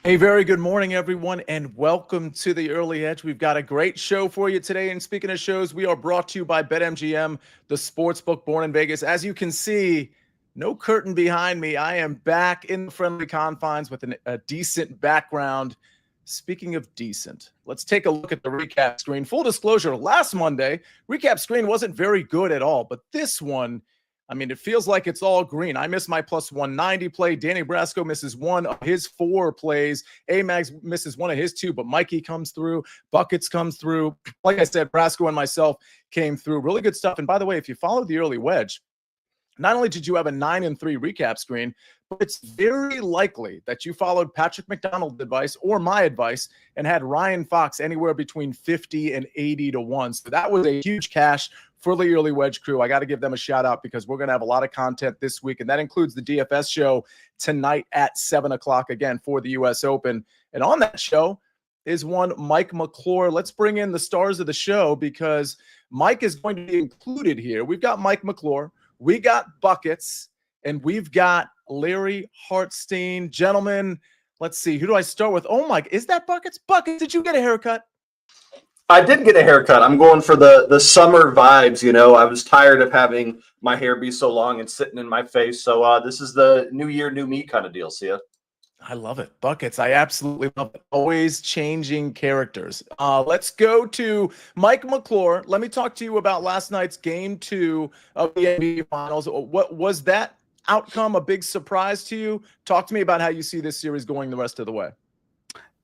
A very good morning, everyone, and welcome to the Early Edge. We've got a great show for you today. And speaking of shows, we are brought to you by BetMGM, the sportsbook born in Vegas. As you can see, no curtain behind me. I am back in the friendly confines with a decent background. Speaking of decent, let's take a look at the recap screen. Full disclosure, last Monday, recap screen wasn't very good at all, but this one, I mean, it feels like it's all green. I miss my plus 190 play. Danny Brasco misses one of his 4 plays. A-Mags misses one of his 2, but Mikey comes through. Buckets comes through. Like I said, Brasco and myself came through. Really good stuff. And by the way, if you follow the early wedge, not only did you have a 9-3 recap screen, but it's very likely that you followed Patrick McDonald's advice or my advice and had Ryan Fox anywhere between 50 and 80 to 1. So that was a huge cash for the early wedge crew. I got to give them a shout out because we're going to have a lot of content this week. And that includes the DFS show tonight at 7 o'clock again for the US Open. And on that show is one Mike McClure. Let's bring in the stars of the show because Mike is going to be included here. We've got Mike McClure. We got Buckets, and we've got Larry Hartstein. Gentlemen, let's see. Who do I start with? Oh, Mike, is that Buckets? Buckets, did you get a haircut? I did get a haircut. I'm going for the summer vibes, you know. I was tired of having my hair be so long and sitting in my face. So this is the new year, new me kind of deal, Sia. I love it. Buckets, I absolutely love it. Always changing characters. Let's go to Mike McClure. Let me talk to you about last night's Game 2 of the NBA Finals. What was that outcome a big surprise to you? Talk to me about how you see this series going the rest of the way.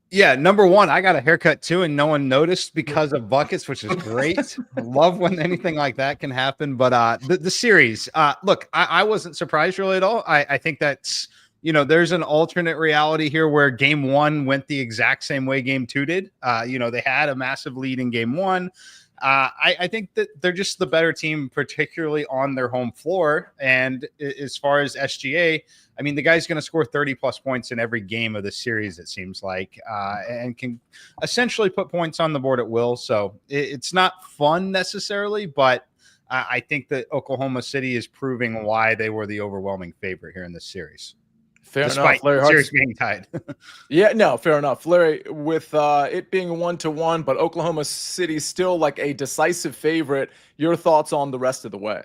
Yeah, number one, I got a haircut too, and no one noticed because of Buckets, which is great. Love when anything like that can happen. But the series, look, I wasn't surprised really at all. I think that's, you know, there's an alternate reality here where Game 1 went the exact same way Game 2 did. You know, they had a massive lead in Game 1. I think that they're just the better team, particularly on their home floor. And as far as SGA, I mean, the guy's going to score 30-plus points in every game of the series, it seems like, and can essentially put points on the board at will. So it's not fun necessarily, but I think that Oklahoma City is proving why they were the overwhelming favorite here in this series. Fair enough. Larry series being tied. Yeah, no, fair enough. Larry, with it being 1-1, but Oklahoma City still like a decisive favorite, your thoughts on the rest of the way?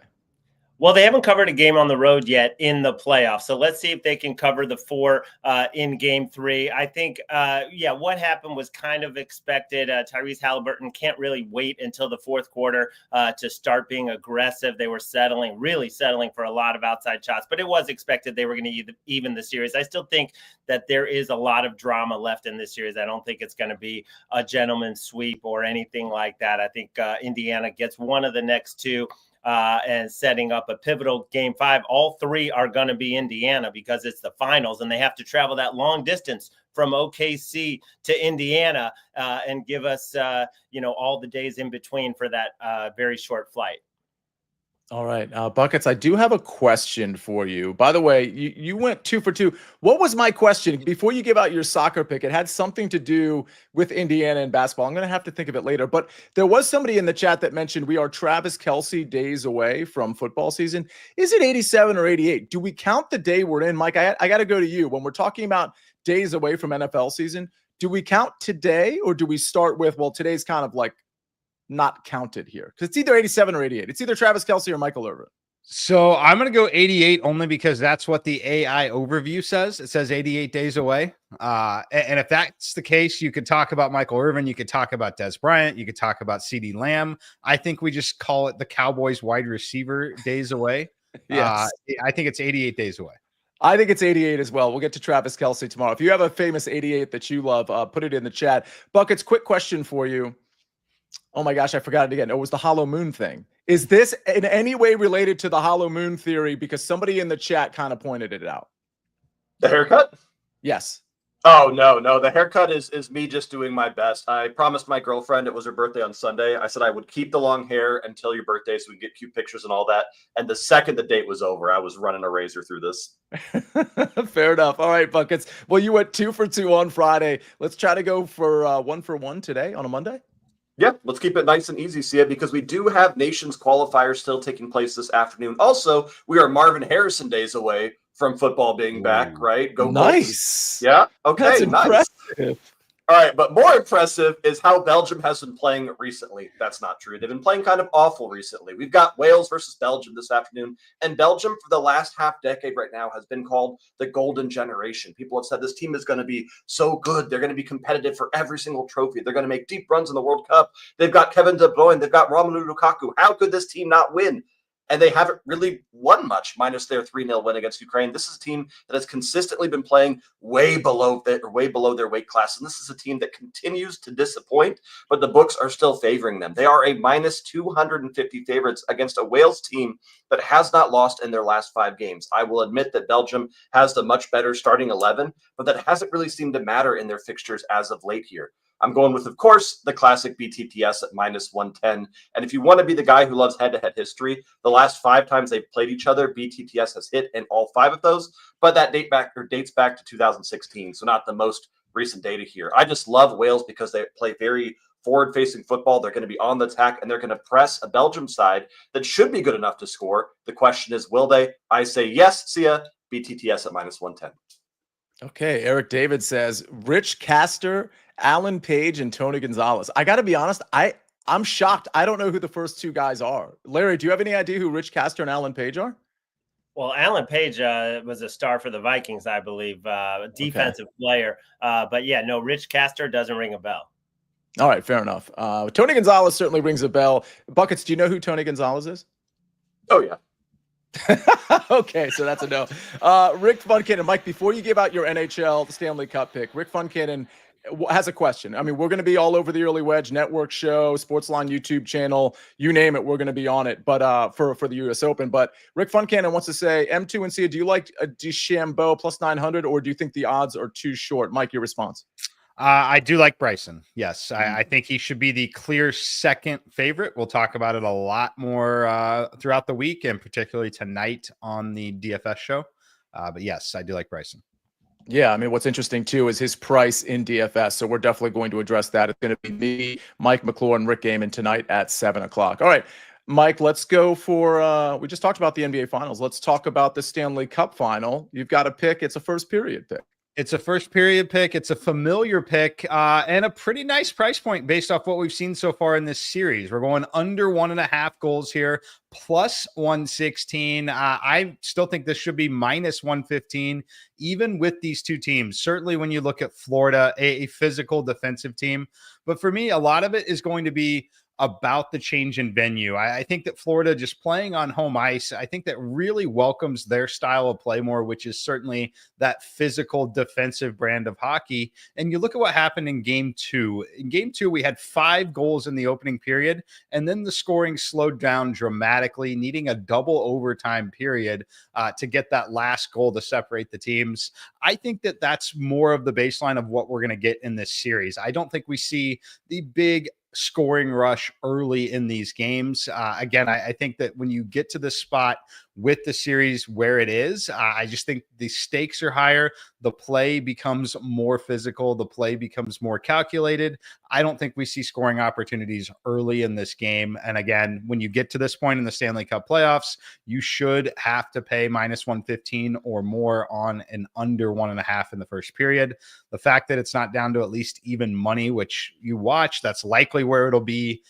Well, they haven't covered a game on the road yet in the playoffs. So let's see if they can cover the 4 in Game 3. I think, what happened was kind of expected. Tyrese Halliburton can't really wait until the fourth quarter to start being aggressive. They were really settling for a lot of outside shots, but it was expected they were going to even the series. I still think that there is a lot of drama left in this series. I don't think it's going to be a gentleman's sweep or anything like that. I think Indiana gets one of the next 2. And setting up a pivotal Game 5. All 3 are going to be Indiana because it's the finals, and they have to travel that long distance from OKC to Indiana and give us, all the days in between for that very short flight. All right, Buckets, I do have a question for you. By the way, you went 2 for 2. What was my question? Before you give out your soccer pick, it had something to do with Indiana and basketball. I'm going to have to think of it later. But there was somebody in the chat that mentioned we are Travis Kelce days away from football season. Is it 87 or 88? Do we count the day we're in? Mike, I got to go to you. When we're talking about days away from NFL season, do we count today or do we start with, well, today's kind of like not counted here? Because it's either 87 or 88. It's either Travis Kelce or Michael Irvin. So I'm going to go 88 only because that's what the AI overview says. It says 88 days away. And if that's the case, you could talk about Michael Irvin. You could talk about Des Bryant. You could talk about CeeDee Lamb. I think we just call it the Cowboys wide receiver days away. Yes. I think it's 88 days away. I think it's 88 as well. We'll get to Travis Kelce tomorrow. If you have a famous 88 that you love, put it in the chat. Buckets, quick question for you. Oh my gosh, I forgot it again. It was the hollow moon thing. Is this in any way related to the hollow moon theory? Because somebody in the chat kind of pointed it out. The haircut? Yes. Oh, no. The haircut is me just doing my best. I promised my girlfriend, it was her birthday on Sunday. I said I would keep the long hair until your birthday so we get cute pictures and all that. And the second the date was over, I was running a razor through this. Fair enough. All right, Buckets. Well, you went 2 for 2 on Friday. Let's try to go for 1 for 1 today on a Monday. Yeah, let's keep it nice and easy, Sia, because we do have nations qualifiers still taking place this afternoon. Also, we are Marvin Harrison days away from football being back, Ooh. right? Go Bolts. Nice. Yeah. That's Okay. Nice. impressive. All right, but more impressive is how Belgium has been playing recently. That's not true. They've been playing kind of awful recently. We've got Wales versus Belgium this afternoon, and Belgium for the last half decade right now has been called the golden generation. People have said this team is going to be so good. They're going to be competitive for every single trophy. They're going to make deep runs in the World Cup. They've got Kevin De Bruyne. They've got Romelu Lukaku. How could this team not win? And they haven't really won much, minus their 3-0 win against Ukraine. This is a team that has consistently been playing way below their weight class. And this is a team that continues to disappoint, but the books are still favoring them. They are a minus 250 favorites against a Wales team that has not lost in their last 5 games. I will admit that Belgium has the much better starting 11, but that hasn't really seemed to matter in their fixtures as of late here. I'm going with, of course, the classic BTTS at minus 110. And if you want to be the guy who loves head-to-head history, the last 5 times they've played each other, BTTS has hit in all 5 of those. But that dates back to 2016, so not the most recent data here. I just love Wales because they play very forward-facing football. They're going to be on the attack, and they're going to press a Belgium side that should be good enough to score. The question is, will they? I say yes, Sia, BTTS at minus 110. Okay, Eric David says Rich Castor, Alan Page, and Tony Gonzalez. I got to be honest, I'm shocked. I don't know who the first 2 guys are. Larry, do you have any idea who Rich Castor and Alan Page are? Well, Alan Page was a star for the Vikings, I believe, defensive player. But yeah, no, Rich Castor doesn't ring a bell. All right, fair enough. Tony Gonzalez certainly rings a bell. Buckets, do you know who Tony Gonzalez is? Oh, yeah. Okay, so that's a no. Rick Funcannon, Mike, before you give out your NHL Stanley Cup pick, Rick Funcannon has a question. I mean, we're going to be all over the Early Wedge Network show, SportsLine YouTube channel, you name it, we're going to be on it. But for the U.S. Open, but Rick Funcannon wants to say, M2 and Sia, do you like a DeChambeau plus 900, or do you think the odds are too short? Mike, your response? I do like Bryson. Yes, I think he should be the clear second favorite. We'll talk about it a lot more throughout the week, and particularly tonight on the DFS show. But yes, I do like Bryson. Yeah, I mean, what's interesting too is his price in DFS. So we're definitely going to address that. It's going to be me, Mike McClure, and Rick Gaiman tonight at 7 o'clock. All right, Mike, let's go for, we just talked about the NBA Finals. Let's talk about the Stanley Cup Final. You've got a pick. It's a first period pick. It's a first period pick. It's a familiar pick and a pretty nice price point based off what we've seen so far in this series. We're going under 1.5 goals here, plus 116. I still think this should be minus 115, even with these 2 teams. Certainly when you look at Florida, a physical defensive team. But for me, a lot of it is going to be about the change in venue. I think that Florida just playing on home ice, I think that really welcomes their style of play more, which is certainly that physical defensive brand of hockey. And you look at what happened in game 2. In game 2, we had 5 goals in the opening period, and then the scoring slowed down dramatically, needing a double overtime period to get that last goal to separate the teams. I think that that's more of the baseline of what we're going to get in this series. I don't think we see the big scoring rush early in these games. Again, I think that when you get to the spot with the series where it is, I just think the stakes are higher. The play becomes more physical. The play becomes more calculated. I don't think we see scoring opportunities early in this game. And again, when you get to this point in the Stanley Cup playoffs, you should have to pay minus 115 or more on an under 1.5 in the first period. The fact that it's not down to at least even money, which you watch, that's likely where it'll be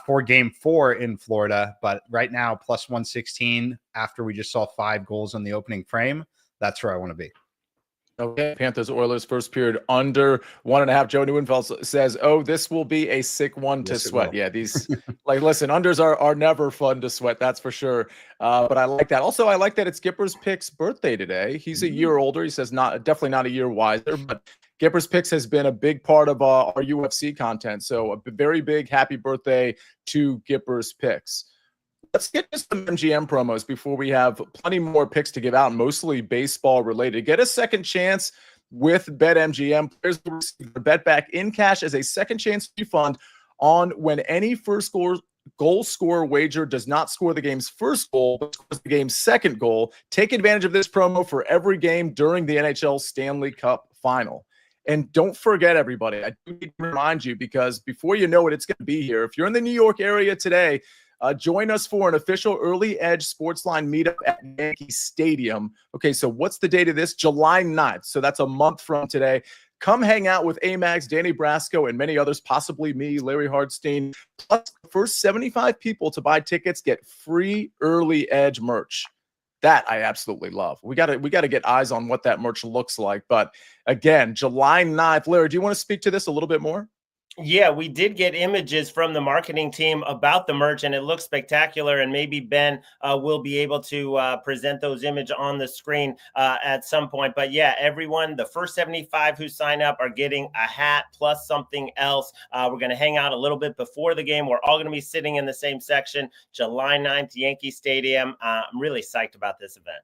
for game 4 in Florida. But right now, plus 116 after we just saw 5 goals in the opening frame, that's where I want to be. Okay, Panthers Oilers first period under 1.5. Joe Neuenfeld says, "Oh, this will be a sick one to sweat." Yeah, these like listen, unders are never fun to sweat, that's for sure. But I like that. Also, I like that it's Gipper's Pick's birthday today. He's a year older. He says definitely not a year wiser, but Gipper's Picks has been a big part of our UFC content. So a very big happy birthday to Gipper's Picks. Let's get to some MGM promos before we have plenty more picks to give out, mostly baseball related. Get a second chance with BetMGM. Players will receive their bet back in cash as a second chance refund on when any first goal scorer wager does not score the game's first goal, but scores the game's second goal. Take advantage of this promo for every game during the NHL Stanley Cup Final. And don't forget, everybody, I do need to remind you, because before you know it, it's going to be here. If you're in the New York area today, join us for an official Early Edge SportsLine meetup at Yankee Stadium. Okay, so what's the date of this? July 9th. So that's a month from today. Come hang out with Amags, Danny Brasco, and many others, possibly me, Larry Hartstein. Plus, the first 75 people to buy tickets get free Early Edge merch. That I absolutely love. We got to get eyes on what that merch looks like. But again, July 9th. Larry, do you want to speak to this a little bit more? Yeah, we did get images from the marketing team about the merch, and it looks spectacular. And maybe Ben will be able to present those images on the screen at some point. But yeah, everyone, the first 75 who sign up are getting a hat plus something else. We're going to hang out a little bit before the game. We're all going to be sitting in the same section. July 9th, Yankee Stadium. I'm really psyched about this event.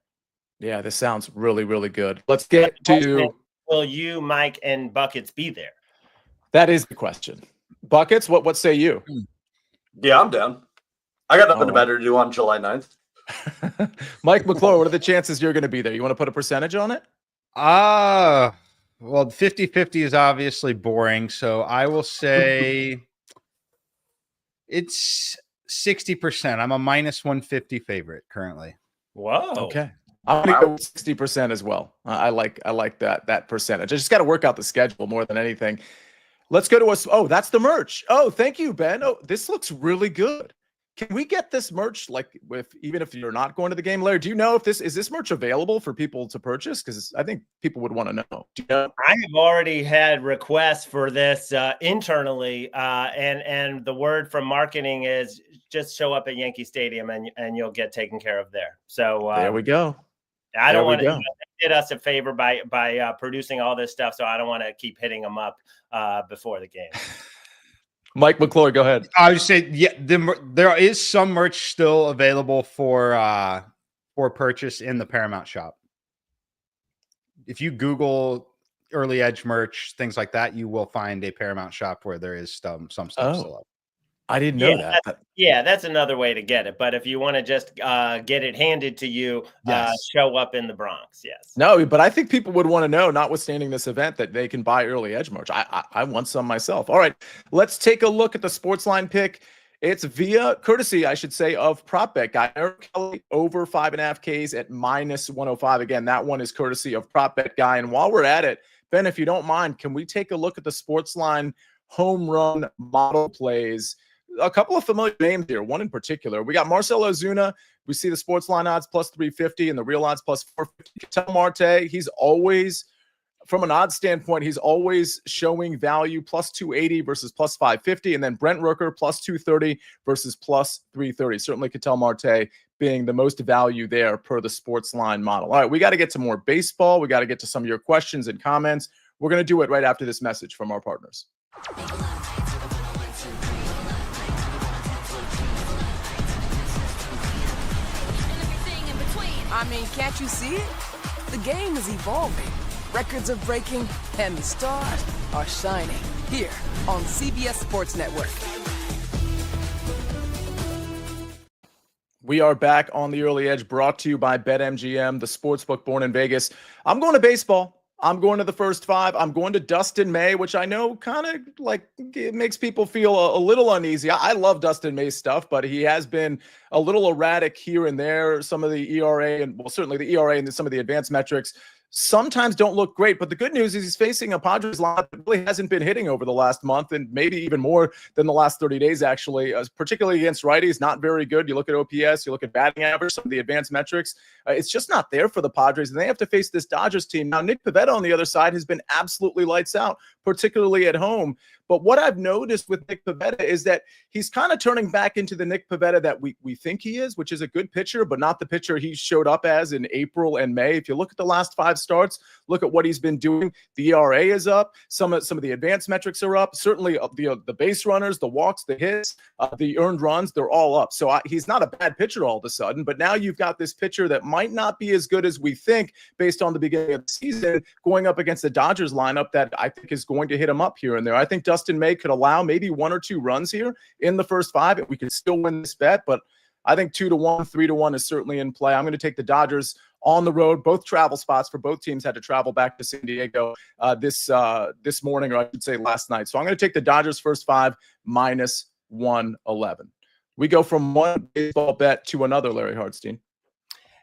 Yeah, this sounds really, really good. Let's get to... Will you, Mike, and Buckets be there? That is the question. Buckets, what say you? Yeah, I'm down. I got nothing better to do on July 9th. Mike McClure, what are the chances you're going to be there? You want to put a percentage on it? Well, 50-50 is obviously boring, so I will say it's 60%. I'm a minus 150 favorite currently. Whoa. Okay. I'm going to go 60% as well. I like that percentage. I just got to work out the schedule more than anything. Let's go to us. Oh, that's the merch. Oh, thank you, Ben. Oh, this looks really good. Can we get this merch, like, even if you're not going to the game, Larry? Do you know if this merch available for people to purchase? Because I think people would want to know. Do you know? I have already had requests for this internally, and the word from marketing is just show up at Yankee Stadium and you'll get taken care of there. So there we go. I don't want to did us a favor by producing all this stuff, so I don't want to keep hitting them up before the game. Mike McClure, go ahead. I would say, yeah, there is some merch still available for purchase in the Paramount shop. If you Google Early Edge merch, things like that, you will find a Paramount shop where there is some stuff still up. I didn't know that. That's another way to get it. But if you want to just get it handed to you, show up in the Bronx. Yes. No, but I think people would want to know, notwithstanding this event, that they can buy Early Edge merch. I want some myself. All right, let's take a look at the SportsLine pick. It's via courtesy, I should say, of prop bet guy Eric Kelly over 5.5 Ks at minus 105. Again, that one is courtesy of prop bet guy. And while we're at it, Ben, if you don't mind, can we take a look at the SportsLine home run model plays? A couple of familiar names here. One in particular, we got Marcell Ozuna. We see the SportsLine odds plus 350 and the real odds plus 450. Ketel Marte, he's always, from an odds standpoint, he's always showing value plus 280 versus plus 550. And then Brent Rooker plus 230 versus plus 330. Certainly Ketel Marte being the most value there per the SportsLine model. All right, we got to get to more baseball. We got to get to some of your questions and comments. We're going to do it right after this message from our partners. I mean, can't you see it? The game is evolving. Records are breaking, and the stars are shining. Here on CBS Sports Network. We are back on the Early Edge, brought to you by BetMGM, the sportsbook born in Vegas. I'm going to baseball. I'm going to the first five. I'm going to Dustin May, which I know kind of like it makes people feel a little uneasy. I love Dustin May's stuff, but he has been a little erratic here and there. Some of the ERA and, well, certainly the ERA and some of the advanced metrics sometimes don't look great. But the good news is he's facing a Padres lineup that really hasn't been hitting over the last month, and maybe even more than the last 30 days, actually, particularly against righties. Not very good. You look at OPS, you look at batting average, some of the advanced metrics. It's just not there for the Padres, and they have to face this Dodgers team. Now, Nick Pivetta on the other side has been absolutely lights out, particularly at home. But what I've noticed with Nick Pivetta is that he's kind of turning back into the Nick Pivetta that we think he is, which is a good pitcher, but not the pitcher he showed up as in April and May. If you look at the last 5 starts, look at what he's been doing. The ERA is up. Some of the advanced metrics are up. Certainly the base runners, the walks, the hits, the earned runs, they're all up. So he's not a bad pitcher all of a sudden, but now you've got this pitcher that might not be as good as we think based on the beginning of the season going up against the Dodgers lineup that I think is going to hit him up here and there. I think Dustin May could allow maybe 1 or 2 runs here in the first 5. We could still win this bet, but I think 2-1, 3-1 is certainly in play. I'm going to take the Dodgers on the road. Both travel spots for both teams had to travel back to San Diego this morning, or I should say last night. So I'm going to take the Dodgers first 5 minus 111. We go from one baseball bet to another, Larry Hartstein.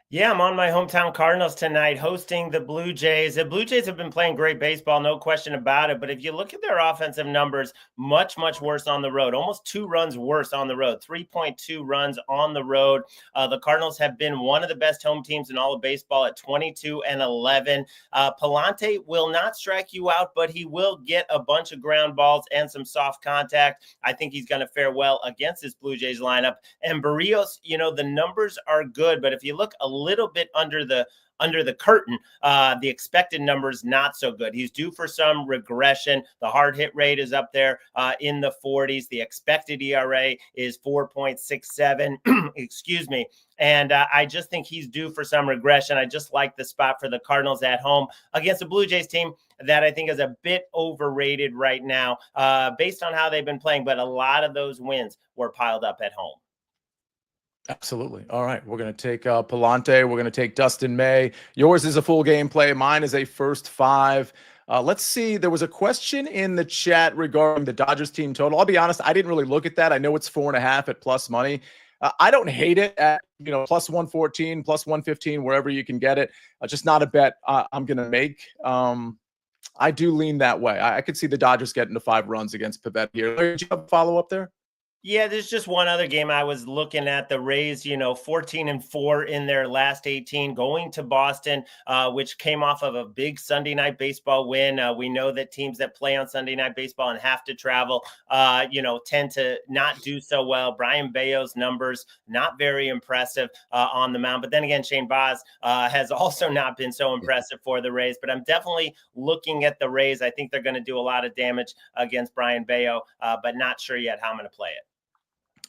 Yeah, I'm on my hometown Cardinals tonight hosting the Blue Jays. The Blue Jays have been playing great baseball, no question about it. But if you look at their offensive numbers, much, much worse on the road. Almost 2 runs worse on the road, 3.2 runs on the road. The Cardinals have been one of the best home teams in all of baseball at 22-11. Palante will not strike you out, but he will get a bunch of ground balls and some soft contact. I think he's going to fare well against this Blue Jays lineup. And Barrios, the numbers are good, but if you look a little bit under the curtain, the expected numbers not so good. He's due for some regression. The hard hit rate is up there in the 40s. The expected ERA is 4.67. Excuse me. And I just think he's due for some regression. I just like the spot for the Cardinals at home against a Blue Jays team that I think is a bit overrated right now based on how they've been playing. But a lot of those wins were piled up at home. Absolutely. All right. We're going to take Palante. We're going to take Dustin May. Yours is a full game play. Mine is a first 5. Let's see. There was a question in the chat regarding the Dodgers team total. I'll be honest, I didn't really look at that. I know it's 4.5 at plus money. I don't hate it at, plus 114, plus 115, wherever you can get it. Just not a bet I'm going to make. I do lean that way. I could see the Dodgers getting to 5 runs against Pivetta here. Did you have a follow-up there? Yeah, there's just one other game I was looking at. The Rays, 14-4 in their last 18, going to Boston, which came off of a big Sunday night baseball win. We know that teams that play on Sunday night baseball and have to travel, tend to not do so well. Brian Bayo's numbers, not very impressive on the mound. But then again, Shane Baz has also not been so impressive for the Rays. But I'm definitely looking at the Rays. I think they're going to do a lot of damage against Brian Bayo, but not sure yet how I'm going to play it.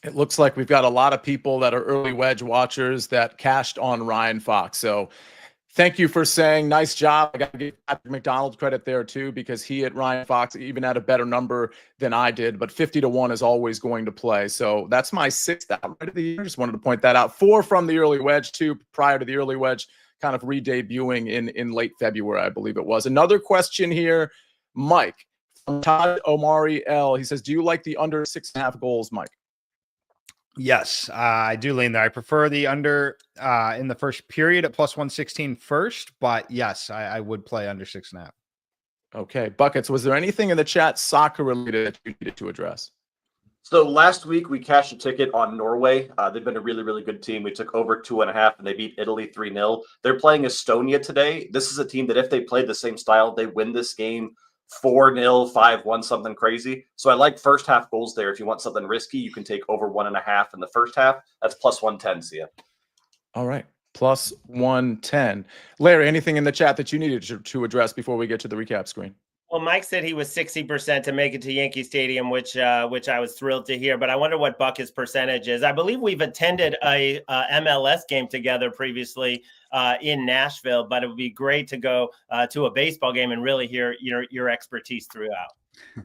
It looks like we've got a lot of people that are early wedge watchers that cashed on Ryan Fox. So thank you for saying nice job. I got to give Patrick McDonald credit there too, because he hit Ryan Fox even at a better number than I did. But 50-1 is always going to play. So that's my 6th outright of the year. Just wanted to point that out. 4 from the early wedge, 2 prior to the early wedge, kind of re-debuting in late February, I believe it was. Another question here, Mike from Todd Omari L. He says, do you like the under 6.5 goals, Mike? Yes, I do lean there. I prefer the under in the first period at plus 116 first, but yes, I would play under 6.5. Okay. Buckets, was there anything in the chat soccer related that you needed to address? So last week we cashed a ticket on Norway. They've been a really, really good team. We took over 2.5 and they beat Italy 3-0. They're playing Estonia today. This is a team that if they play the same style, they win this game 4-0, 5-1, something crazy. So I like first half goals there. If you want something risky, you can take over 1.5 in the first half. That's plus 110, Sia. All right. Plus 110. Larry, anything in the chat that you needed to address before we get to the recap screen? Well, Mike said he was 60% to make it to Yankee Stadium, which I was thrilled to hear. But I wonder what Bucket's percentage is. I believe we've attended a MLS game together previously in Nashville, but it would be great to go to a baseball game and really hear your expertise throughout.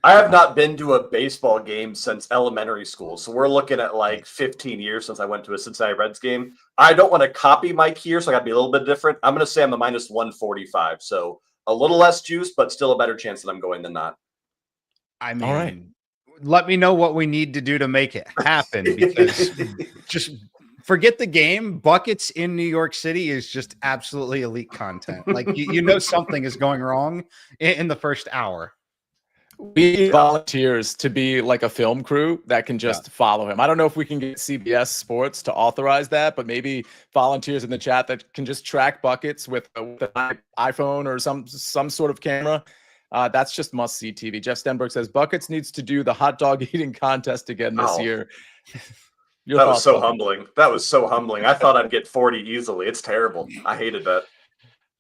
I have not been to a baseball game since elementary school. So we're looking at like 15 years since I went to a Cincinnati Reds game. I don't want to copy Mike here, so I got to be a little bit different. I'm going to say I'm a minus 145. So a little less juice, but still a better chance that I'm going than not. I mean, all right. Let me know what we need to do to make it happen, because just forget the game. Buckets in New York City is just absolutely elite content. Like, something is going wrong in the first hour. We need volunteers to be like a film crew that can just follow him. I don't know if we can get CBS Sports to authorize that, but maybe volunteers in the chat that can just track Buckets with an iPhone or some sort of camera. That's just must-see TV. Jeff Stenberg says Buckets needs to do the hot dog eating contest again this year. That was so humbling. That was so humbling. I thought I'd get 40 easily. It's terrible. I hated that.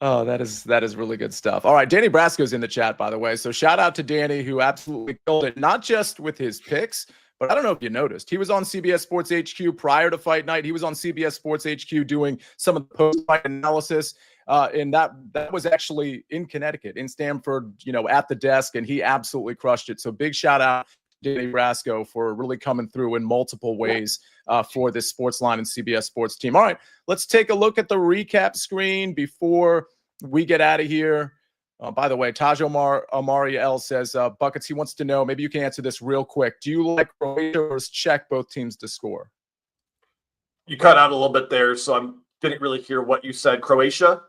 Oh, that is really good stuff. All right, Danny Brasco's in the chat, by the way. So shout out to Danny, who absolutely killed it, not just with his picks, but I don't know if you noticed. He was on CBS Sports HQ prior to fight night. He was on CBS Sports HQ doing some of the post-fight analysis. And that was actually in Connecticut, in Stamford, at the desk, and he absolutely crushed it. So big shout out to Danny Brasco for really coming through in multiple ways for this SportsLine and CBS Sports team. All right, let's take a look at the recap screen before we get out of here. By the way, Taj Amari L says, Buckets, he wants to know, maybe you can answer this real quick. Do you like Croatia or Czech, both teams to score? You cut out a little bit there, so I didn't really hear what you said. Croatia?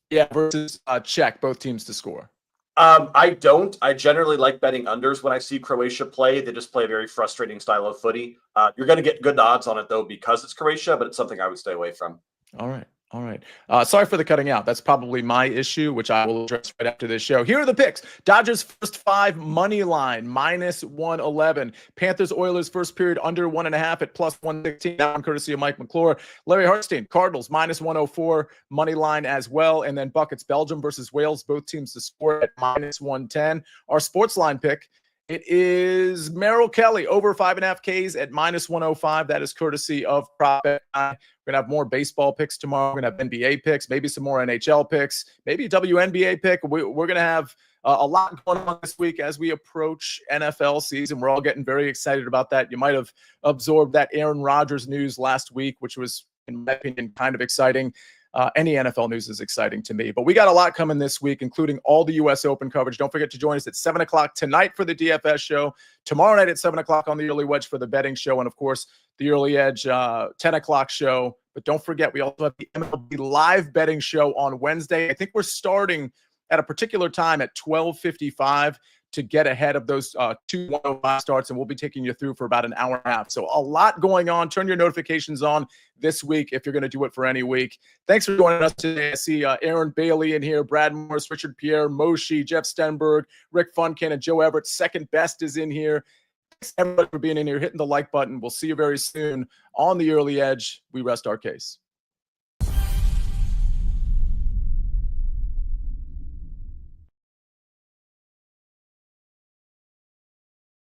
Yeah, versus Czech, both teams to score. I don't. I generally like betting unders when I see Croatia play. They just play a very frustrating style of footy. You're going to get good odds on it, though, because it's Croatia, but it's something I would stay away from. All right. All right. Sorry for the cutting out. That's probably my issue, which I will address right after this show. Here are the picks. Dodgers first 5 money line, -111. Panthers Oilers first period under 1.5 at +116. That one courtesy of Mike McClure. Larry Hartstein, Cardinals -104 money line as well. And then Buckets Belgium versus Wales, both teams to score at -110. Our SportsLine pick, it is Merrill Kelly over 5.5 Ks at -105. That is courtesy of Prop Bet. We're going to have more baseball picks tomorrow. We're going to have NBA picks, maybe some more NHL picks, maybe a WNBA pick. We're going to have a lot going on this week as we approach NFL season. We're all getting very excited about that. You might have absorbed that Aaron Rodgers news last week, which was, in my opinion, kind of exciting. Any NFL news is exciting to me. But we got a lot coming this week, including all the U.S. Open coverage. Don't forget to join us at 7 o'clock tonight for the DFS show, tomorrow night at 7 o'clock on the Early Wedge for the betting show, and, of course, the Early Edge 10 o'clock show. But don't forget, we also have the MLB live betting show on Wednesday. I think we're starting at a particular time at 12:55 to get ahead of those 2 1:05 starts, and we'll be taking you through for about an hour and a half. So a lot going on. Turn your notifications on this week if you're going to do it for any week. Thanks for joining us today. I see Aaron Bailey in here, Brad Morris, Richard Pierre, Moshe, Jeff Stenberg, Rick Funkin, and Joe Everett. Second Best is in here. Thanks everybody for being in here, hitting the like button. We'll see you very soon on the Early Edge. We rest our case.